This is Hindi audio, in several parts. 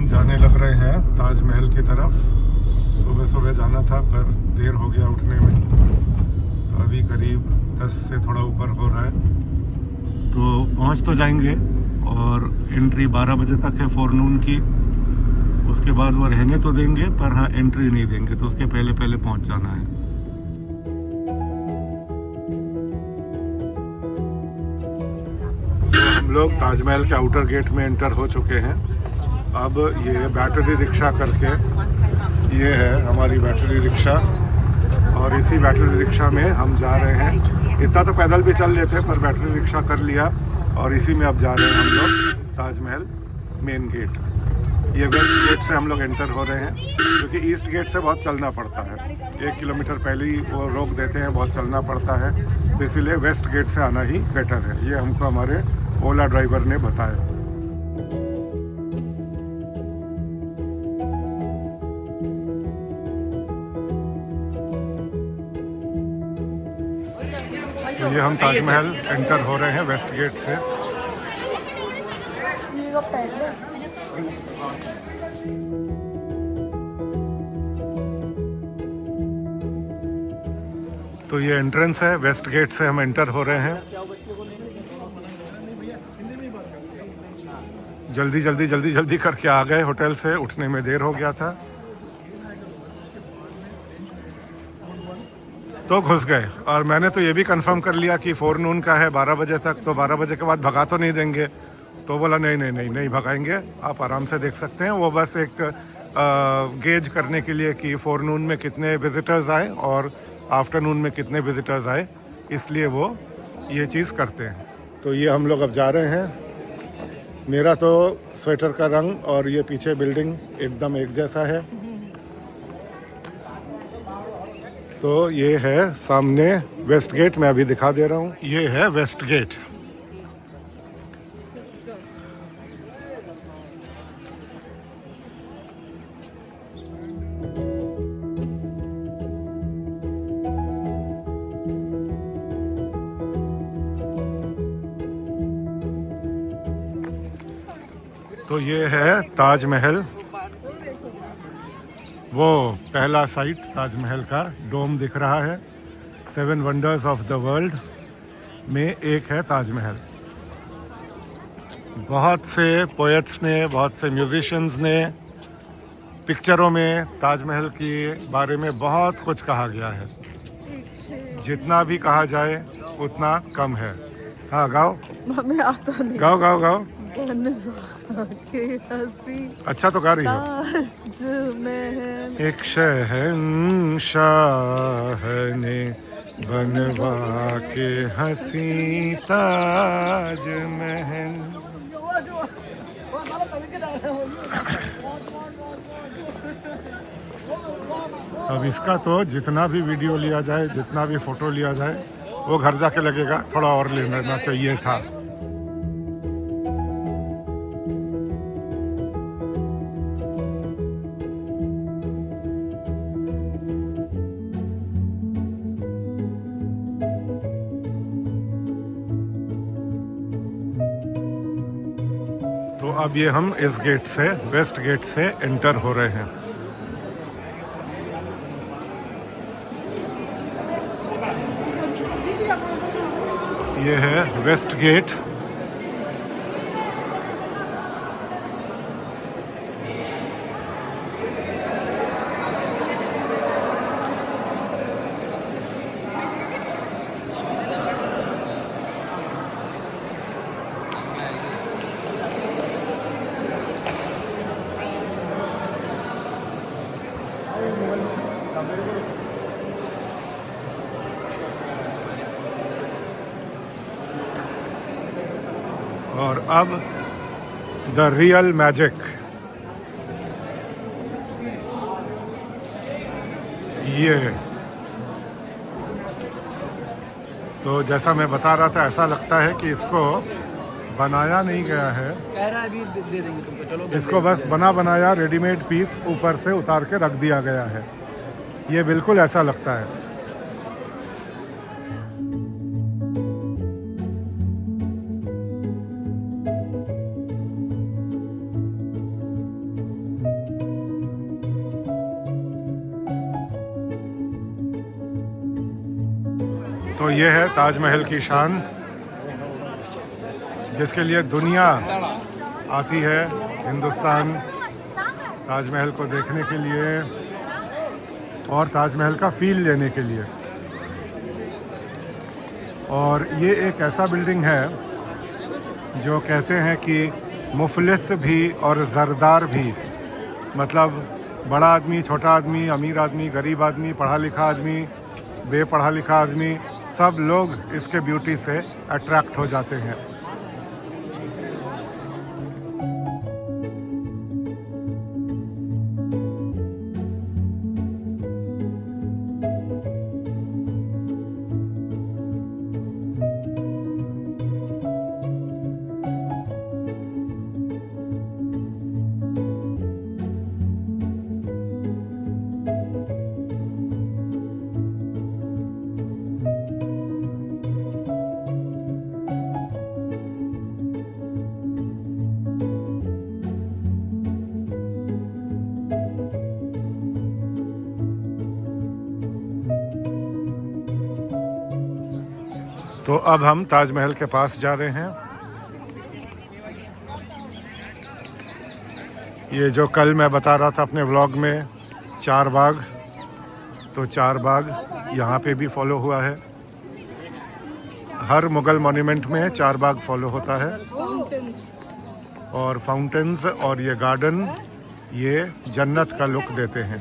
हम जाने लग रहे हैं ताजमहल की तरफ। सुबह सुबह जाना था पर देर हो गया उठने में, तो अभी करीब 10 से थोड़ा ऊपर हो रहा है, तो पहुंच तो जाएंगे। और एंट्री 12 बजे तक है फोरनून की। उसके बाद वो रहने तो देंगे पर हाँ एंट्री नहीं देंगे, तो उसके पहले पहले पहुंच जाना है। तो हम लोग ताजमहल के आउटर गेट में एंटर हो चुके हैं। अब ये बैटरी रिक्शा करके, ये है हमारी बैटरी रिक्शा, और इसी बैटरी रिक्शा में हम जा रहे हैं। इतना तो पैदल भी चल लेते पर बैटरी रिक्शा कर लिया, और इसी में अब जा रहे हैं हम लोग ताजमहल मेन गेट। ये वेस्ट गेट से हम लोग एंटर हो रहे हैं, क्योंकि ईस्ट गेट से बहुत चलना पड़ता है। 1 किलोमीटर पहले ही वो रोक देते हैं, बहुत चलना पड़ता है, तो इसीलिए वेस्ट गेट से आना ही बेटर है। ये हमको हमारे ओला ड्राइवर ने बताया। तो ये हम ताजमहल एंटर हो रहे हैं वेस्ट गेट से। तो ये एंट्रेंस है, वेस्ट गेट से हम एंटर हो रहे हैं। जल्दी जल्दी जल्दी जल्दी करके आ गए होटल से, उठने में देर हो गया था तो घुस गए। और मैंने तो ये भी कंफर्म कर लिया कि फोरनून का है 12 बजे तक, तो 12 बजे के बाद भगा तो नहीं देंगे। तो बोला नहीं नहीं नहीं नहीं भगाएंगे, आप आराम से देख सकते हैं। वो बस एक गेज करने के लिए कि फोरनून में कितने विजिटर्स आए और आफ्टरनून में कितने विजिटर्स आए, इसलिए वो ये चीज़ करते हैं। तो ये हम लोग अब जा रहे हैं। मेरा तो स्वेटर का रंग और ये पीछे बिल्डिंग एकदम एक जैसा है। तो ये है सामने वेस्ट गेट, मैं अभी दिखा दे रहा हूँ। ये है वेस्ट गेट। तो ये है ताजमहल, वो पहला साइट ताजमहल का डोम दिख रहा है। 7 वंडर्स ऑफ द वर्ल्ड में एक है ताजमहल। बहुत से पोएट्स ने, बहुत से म्यूजिशियंस ने पिक्चरों में ताजमहल के बारे में बहुत कुछ कहा गया है। जितना भी कहा जाए उतना कम है। हाँ गाओ, हमें आता नहीं। गाओ गाओ गाओ। के हंसी अच्छा तो गा रही हो। ताजमहल एक शहंशाह ने बनवा के हंसी ताजमहल। अब इसका तो जितना भी वीडियो लिया जाए, जितना भी फोटो लिया जाए, वो घर जाके लगेगा थोड़ा और लेना चाहिए था। तो अब ये हम इस गेट से, वेस्ट गेट से एंटर हो रहे हैं। ये है वेस्ट गेट। और अब द रियल मैजिक, ये तो जैसा मैं बता रहा था, ऐसा लगता है कि इसको बनाया नहीं गया है। कह रहा है अभी दे देंगे तुमको, चलो। इसको बस बना बनाया रेडीमेड पीस ऊपर से उतार के रख दिया गया है। ये बिल्कुल ऐसा लगता है। ये है ताजमहल की शान, जिसके लिए दुनिया आती है हिंदुस्तान ताजमहल को देखने के लिए और ताजमहल का फील लेने के लिए। और ये एक ऐसा बिल्डिंग है जो कहते हैं कि मुफलिस भी और ज़रदार भी, मतलब बड़ा आदमी, छोटा आदमी, अमीर आदमी, गरीब आदमी, पढ़ा लिखा आदमी, बेपढ़ा लिखा आदमी, सब लोग इसके ब्यूटी से अट्रैक्ट हो जाते हैं। तो अब हम ताजमहल के पास जा रहे हैं। ये जो कल मैं बता रहा था अपने व्लॉग में, चार बाग, तो चार बाग यहाँ पे भी फॉलो हुआ है। हर मुगल मॉन्यूमेंट में चार बाग फॉलो होता है। और फाउंटेन्स और ये गार्डन ये जन्नत का लुक देते हैं,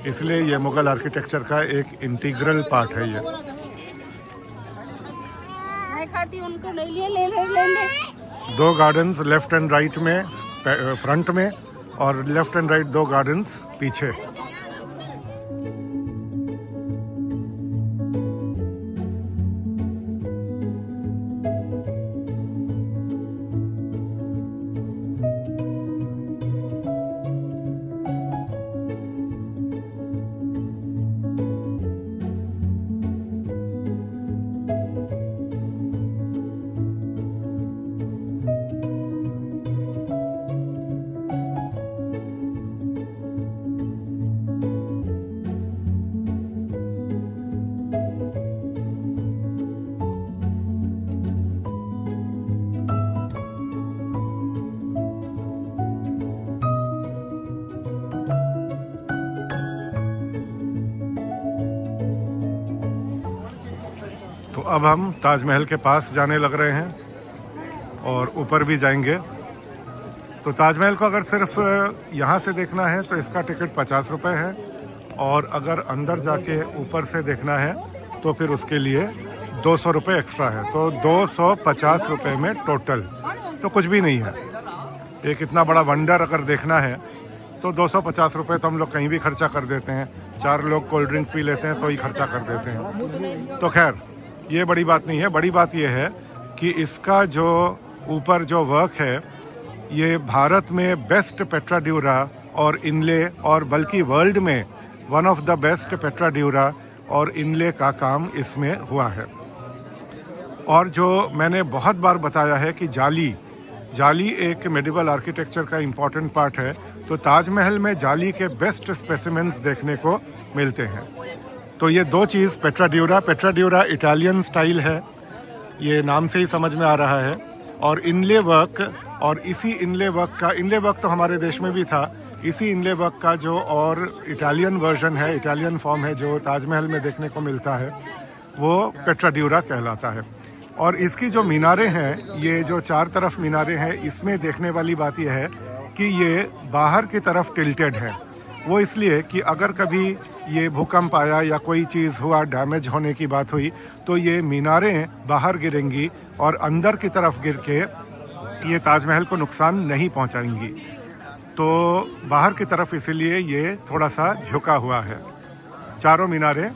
इसलिए ये मुगल आर्किटेक्चर का एक इंटीग्रल पार्ट है। ये उनको नहीं लेंगे। दो गार्डन्स लेफ्ट एंड राइट में, फ्रंट में, और लेफ्ट एंड राइट दो गार्डन्स पीछे। तो अब हम ताजमहल के पास जाने लग रहे हैं और ऊपर भी जाएंगे। तो ताजमहल को अगर सिर्फ यहाँ से देखना है तो इसका टिकट 50 रुपये है, और अगर अंदर जाके ऊपर से देखना है तो फिर उसके लिए 200 रुपये एक्स्ट्रा है। तो 250 रुपये में टोटल, तो कुछ भी नहीं है। एक इतना बड़ा वंडर अगर देखना है तो 250 रुपये तो हम लोग कहीं भी खर्चा कर देते हैं। 4 लोग कोल्ड ड्रिंक पी लेते हैं तो ही खर्चा कर देते हैं। तो खैर ये बड़ी बात नहीं है। बड़ी बात ये है कि इसका जो ऊपर जो वर्क है, ये भारत में बेस्ट पेट्राड्यूरा और इनले, और बल्कि वर्ल्ड में वन ऑफ द बेस्ट पेट्राड्यूरा और इनले का काम इसमें हुआ है। और जो मैंने बहुत बार बताया है कि जाली एक मेडिवल आर्किटेक्चर का इम्पॉर्टेंट पार्ट है, तो ताजमहल में जाली के बेस्ट स्पेसिमेंट्स देखने को मिलते हैं। तो ये दो चीज़, पेट्राड्यूरा इटालियन स्टाइल है, ये नाम से ही समझ में आ रहा है, और इनले वर्क, और इसी इनले वर्क तो हमारे देश में भी था। इसी इनले वर्क का जो और इटालियन वर्जन है, इटालियन फॉर्म है जो ताजमहल में देखने को मिलता है, वो पेट्राड्यूरा कहलाता है। और इसकी जो मीनारें हैं, ये जो 4 तरफ मीनारें हैं, इसमें देखने वाली बात यह है कि ये बाहर की तरफ टिल्टेड है। वो इसलिए कि अगर कभी ये भूकंप आया या कोई चीज़ हुआ, डैमेज होने की बात हुई, तो ये मीनारें बाहर गिरेंगी और अंदर की तरफ गिर के ये ताजमहल को नुकसान नहीं पहुंचाएंगी। तो बाहर की तरफ इसीलिए ये थोड़ा सा झुका हुआ है, चारों मीनारें।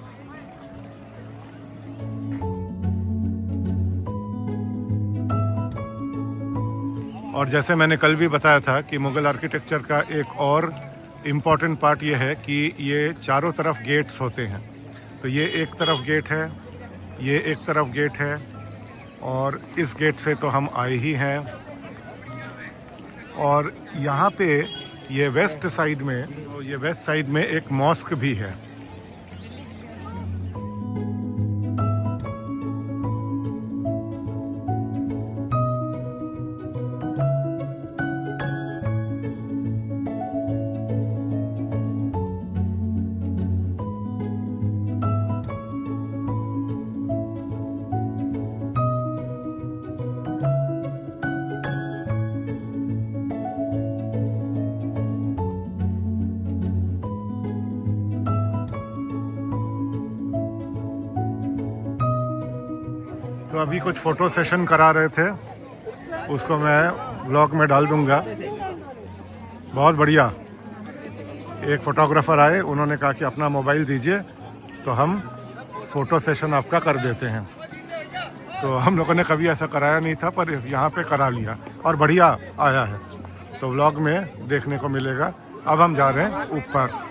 और जैसे मैंने कल भी बताया था कि मुगल आर्किटेक्चर का एक और इम्पॉर्टेंट पार्ट ये है कि ये चारों तरफ गेट्स होते हैं। तो ये एक तरफ गेट है, ये एक तरफ गेट है, और इस गेट से तो हम आए ही हैं। और यहाँ पे ये वेस्ट साइड में एक मॉस्क भी है। तो अभी कुछ फ़ोटो सेशन करा रहे थे, उसको मैं ब्लॉग में डाल दूंगा। बहुत बढ़िया। एक फ़ोटोग्राफ़र आए, उन्होंने कहा कि अपना मोबाइल दीजिए तो हम फ़ोटो सेशन आपका कर देते हैं। तो हम लोगों ने कभी ऐसा कराया नहीं था, पर यहाँ पे करा लिया और बढ़िया आया है। तो व्लॉग में देखने को मिलेगा। अब हम जा रहे हैं ऊपर।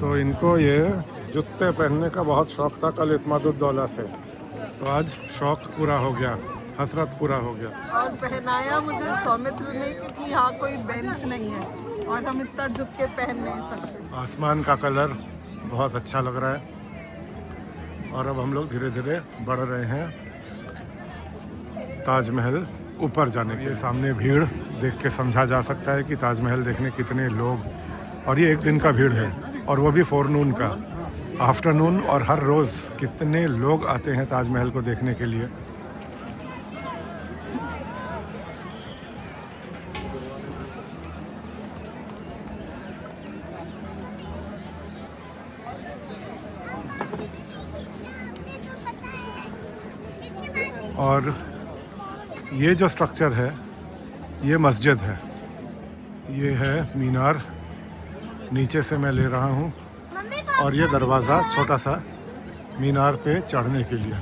तो इनको ये जूते पहनने का बहुत शौक था कल इत्मादुद्दौला से, तो आज शौक पूरा हो गया, हसरत पूरा हो गया। और पहनाया मुझे सौमित्र ने, क्योंकि यहाँ कोई बेंच नहीं है और हम इतना झुक के पहन नहीं सकते। आसमान का कलर बहुत अच्छा लग रहा है। और अब हम लोग धीरे धीरे बढ़ रहे हैं ताजमहल ऊपर जाने के लिए। सामने भीड़ देख के समझा जा सकता है कि ताजमहल देखने कितने लोग, और ये एक दिन का भीड़ है और वो भी फोरनून का, आफ्टरनून, और हर रोज़ कितने लोग आते हैं ताजमहल को देखने के लिए। और ये जो स्ट्रक्चर है ये मस्जिद है, ये है मीनार, नीचे से मैं ले रहा हूँ, और ये दरवाज़ा छोटा सा मीनार पे चढ़ने के लिए।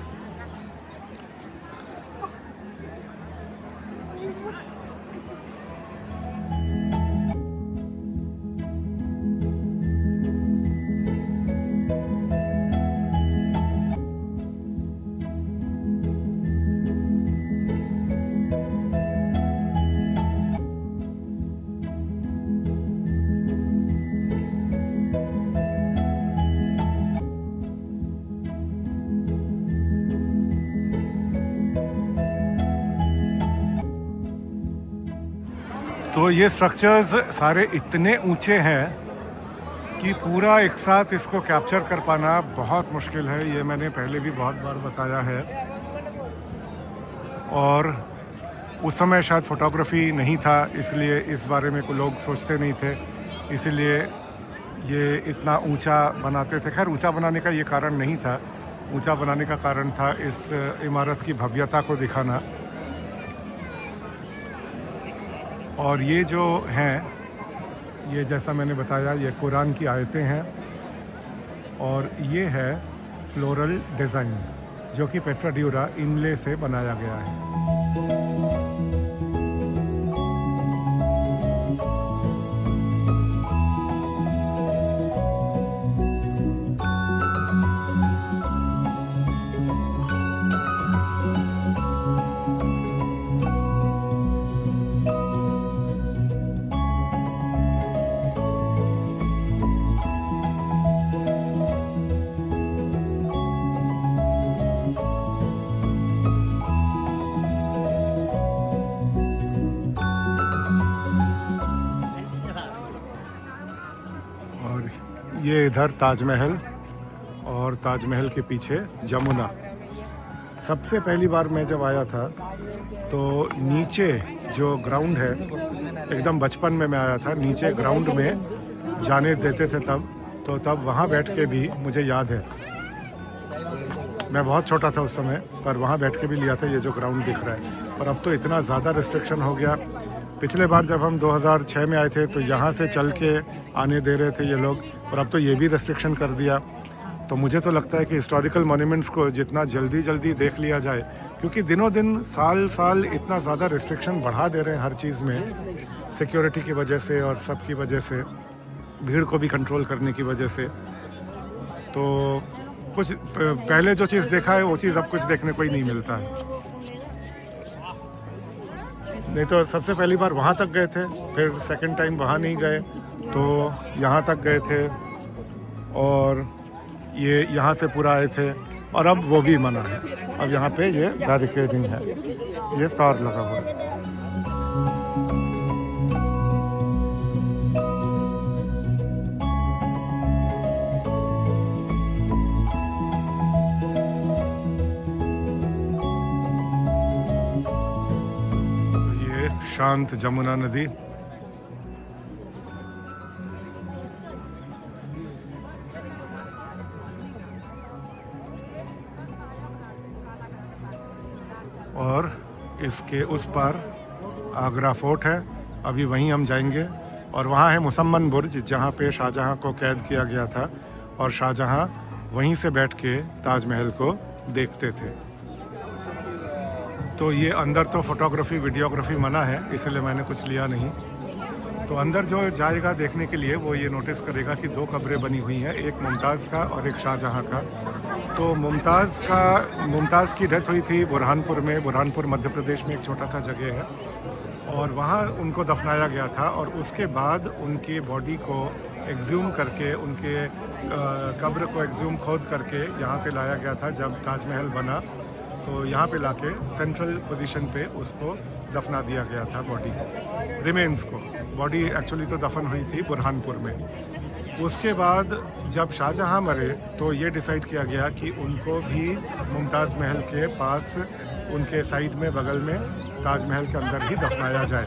तो ये स्ट्रक्चर्स सारे इतने ऊंचे हैं कि पूरा एक साथ इसको कैप्चर कर पाना बहुत मुश्किल है। ये मैंने पहले भी बहुत बार बताया है। और उस समय शायद फ़ोटोग्राफी नहीं था, इसलिए इस बारे में कोई लोग सोचते नहीं थे, इसीलिए ये इतना ऊंचा बनाते थे। खैर, ऊंचा बनाने का ये कारण नहीं था, ऊंचा बनाने का कारण था इस इमारत की भव्यता को दिखाना। और ये जो हैं, ये जैसा मैंने बताया, ये कुरान की आयतें हैं, और ये है फ्लोरल डिज़ाइन जो कि पेट्रा ड्यूरा इनले से बनाया गया है। ये इधर ताजमहल, और ताजमहल के पीछे जमुना। सबसे पहली बार मैं जब आया था तो नीचे जो ग्राउंड है, एकदम बचपन में मैं आया था, नीचे ग्राउंड में जाने देते थे तब वहाँ बैठ के भी मुझे याद है, मैं बहुत छोटा था उस समय, पर वहाँ बैठ के भी लिया था ये जो ग्राउंड दिख रहा है। पर अब तो इतना ज़्यादा रिस्ट्रिक्शन हो गया। पिछले बार जब हम 2006 में आए थे तो यहाँ से चल के आने दे रहे थे ये लोग, और अब तो ये भी रिस्ट्रिक्शन कर दिया। तो मुझे तो लगता है कि हिस्टोरिकल मॉन्यूमेंट्स को जितना जल्दी देख लिया जाए, क्योंकि दिनों दिन साल इतना ज़्यादा रिस्ट्रिक्शन बढ़ा दे रहे हैं हर चीज़ में, सिक्योरिटी की वजह से और सब की वजह से, भीड़ को भी कंट्रोल करने की वजह से। तो कुछ पहले जो चीज़ देखा है वो चीज़ अब कुछ देखने को ही नहीं मिलता है। नहीं तो सबसे पहली बार वहाँ तक गए थे, फिर सेकंड टाइम वहाँ नहीं गए तो यहाँ तक गए थे। और ये यहाँ से पूरा आए थे और अब वो भी मना है। अब यहाँ पे ये बैरिकेडिंग है, ये तार लगा हुआ है। ये शांत जमुना नदी, और इसके उस पार आगरा फोर्ट है। अभी वहीं हम जाएंगे और वहाँ है मुसम्मन बुर्ज, जहाँ पे शाहजहाँ को कैद किया गया था और शाहजहाँ वहीं से बैठ के ताजमहल को देखते थे। तो ये अंदर तो फोटोग्राफी वीडियोग्राफी मना है, इसलिए मैंने कुछ लिया नहीं। तो अंदर जो जाएगा देखने के लिए वो ये नोटिस करेगा कि दो कब्रें बनी हुई हैं, एक मुमताज़ का और एक शाहजहाँ का। तो मुमताज़ की डेथ हुई थी बुरहानपुर में। बुरहानपुर मध्य प्रदेश में एक छोटा सा जगह है और वहाँ उनको दफनाया गया था और उसके बाद उनकी बॉडी को एक्सह्यूम करके, उनके कब्र को एक्सह्यूम खोद करके यहाँ पे लाया गया था। जब ताजमहल बना तो यहाँ पे लाके सेंट्रल पोजीशन पे उसको दफना दिया गया था, बॉडी को, रिमेन्स को। बॉडी एक्चुअली तो दफन हुई थी बुरहानपुर में। उसके बाद जब शाहजहाँ मरे तो ये डिसाइड किया गया कि उनको भी मुमताज़ महल के पास, उनके साइड में, बगल में, ताजमहल के अंदर ही दफनाया जाए।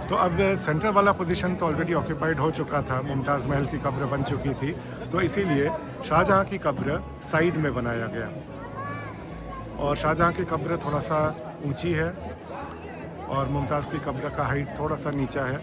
तो अब सेंटर वाला पोजीशन तो ऑलरेडी ऑक्यूपाइड हो चुका था, मुमताज़ महल की कब्र बन चुकी थी, तो इसीलिए शाहजहाँ की कब्र साइड में बनाया गया। और शाहजहाँ की कब्र थोड़ा सा ऊंची है और मुमताज़ की कब्र का हाइट थोड़ा सा नीचा है।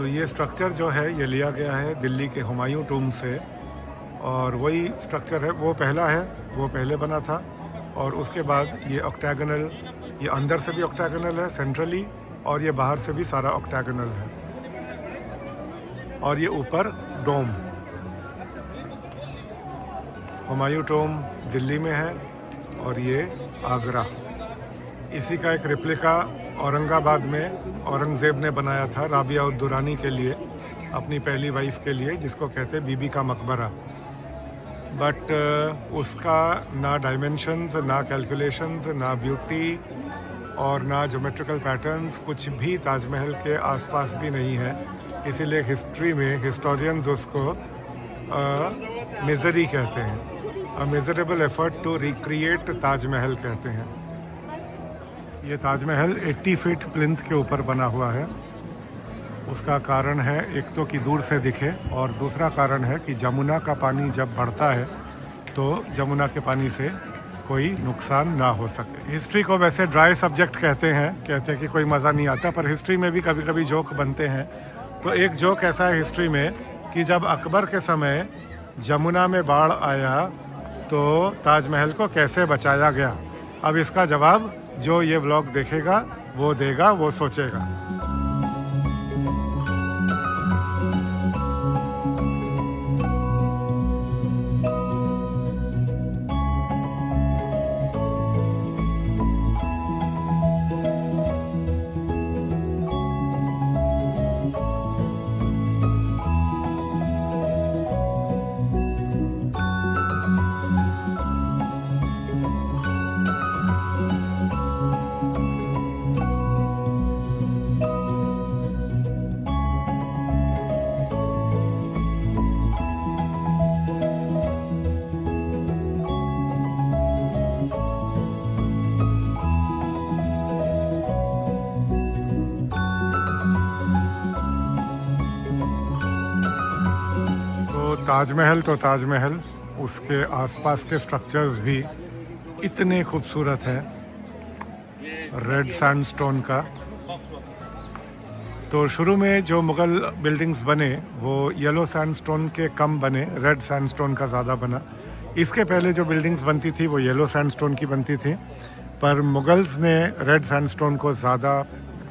ये स्ट्रक्चर जो है ये लिया गया है दिल्ली के हुमायूं टूम से और वही स्ट्रक्चर है, वो पहला है, वो पहले बना था। और उसके बाद ये ऑक्टेगनल, ये अंदर से भी ऑक्टेगनल है सेंट्रली और ये बाहर से भी सारा ऑक्टेगनल है। और ये ऊपर डोम, हुमायूं टूम दिल्ली में है और ये आगरा। इसी का एक रेप्लिका औरंगाबाद में औरंगज़ेब ने बनाया था राबिया उद दुरानी के लिए, अपनी पहली वाइफ के लिए, जिसको कहते हैं बीबी का मकबरा। बट उसका ना डायमेंशंस, ना कैलकुलेशंस, ना ब्यूटी और ना ज्योमेट्रिकल पैटर्न्स, कुछ भी ताजमहल के आसपास भी नहीं है। इसीलिए हिस्ट्री में हिस्टोरियंस उसको मिजरी कहते हैं, a measurable effort to recreate Taj Mahal कहते हैं। ये ताजमहल 80 फीट प्लिंथ के ऊपर बना हुआ है। उसका कारण है एक तो कि दूर से दिखे और दूसरा कारण है कि जमुना का पानी जब बढ़ता है तो जमुना के पानी से कोई नुकसान ना हो सके। हिस्ट्री को वैसे ड्राई सब्जेक्ट कहते हैं कि कोई मज़ा नहीं आता, पर हिस्ट्री में भी कभी कभी जोक बनते हैं। तो एक जोक ऐसा है हिस्ट्री में कि जब अकबर के समय जमुना में बाढ़ आया तो ताजमहल को कैसे बचाया गया। अब इसका जवाब जो ये व्लॉग देखेगा वो देगा, वो सोचेगा। ताजमहल तो ताजमहल, उसके आसपास के स्ट्रक्चर्स भी इतने खूबसूरत हैं रेड सैंडस्टोन का। तो शुरू में जो मुग़ल बिल्डिंग्स बने वो येलो सैंडस्टोन के कम बने, रेड सैंडस्टोन का ज़्यादा बना। इसके पहले जो बिल्डिंग्स बनती थी वो येलो सैंडस्टोन की बनती थी, पर मुग़ल्स ने रेड सैंडस्टोन को ज़्यादा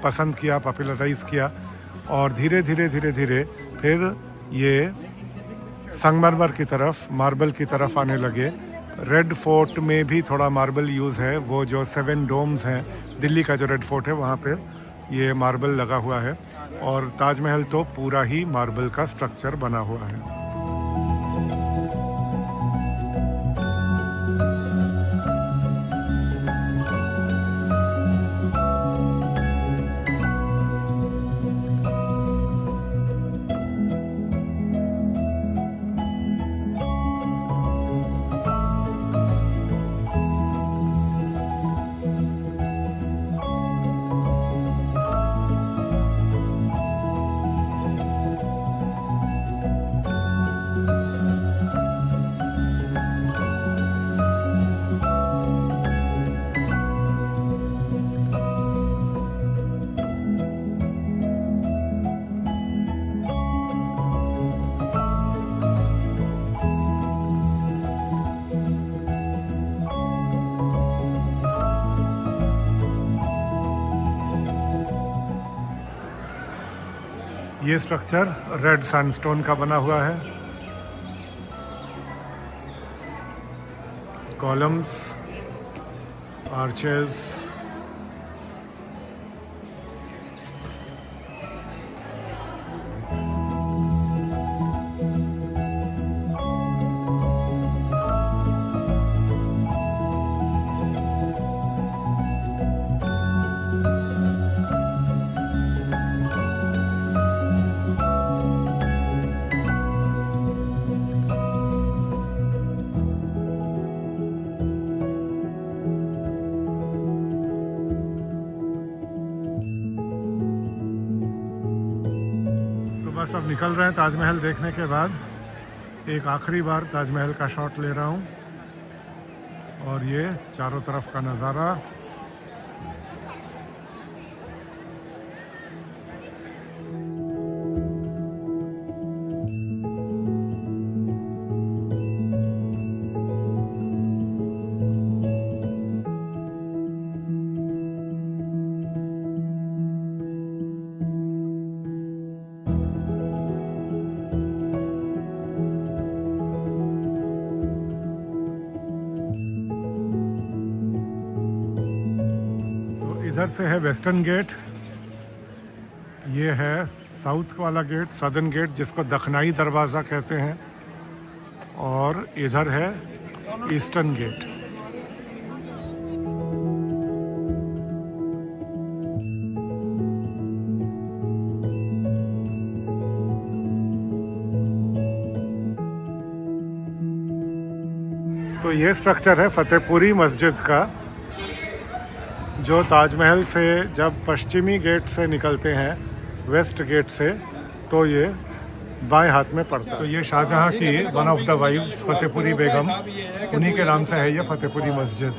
पसंद किया, पॉपुलराइज़ किया, और धीरे धीरे फिर ये संगमरमर की तरफ, मार्बल की तरफ आने लगे। रेड फोर्ट में भी थोड़ा मार्बल यूज़ है, वो जो 7 डोम्स हैं, दिल्ली का जो रेड फोर्ट है वहाँ पे ये मार्बल लगा हुआ है, और ताजमहल तो पूरा ही मार्बल का स्ट्रक्चर बना हुआ है। ये स्ट्रक्चर रेड सैंडस्टोन का बना हुआ है। कॉलम्स, आर्चेस, बस अब निकल रहे हैं ताजमहल देखने के बाद। एक आखिरी बार ताजमहल का शॉट ले रहा हूँ, और ये चारों तरफ का नज़ारा। इधर से है वेस्टर्न गेट, ये है साउथ वाला गेट, सदर्न गेट, जिसको दखनाई दरवाज़ा कहते हैं, और इधर है ईस्टर्न गेट। तो ये स्ट्रक्चर है फतेहपुरी मस्जिद का, जो ताजमहल से जब पश्चिमी गेट से निकलते हैं, वेस्ट गेट से, तो ये बाएं हाथ में पड़ता है। तो ये शाहजहां की one of the wives Fatehpuri Begum, उन्हीं के नाम से है ये फतेहपुरी मस्जिद।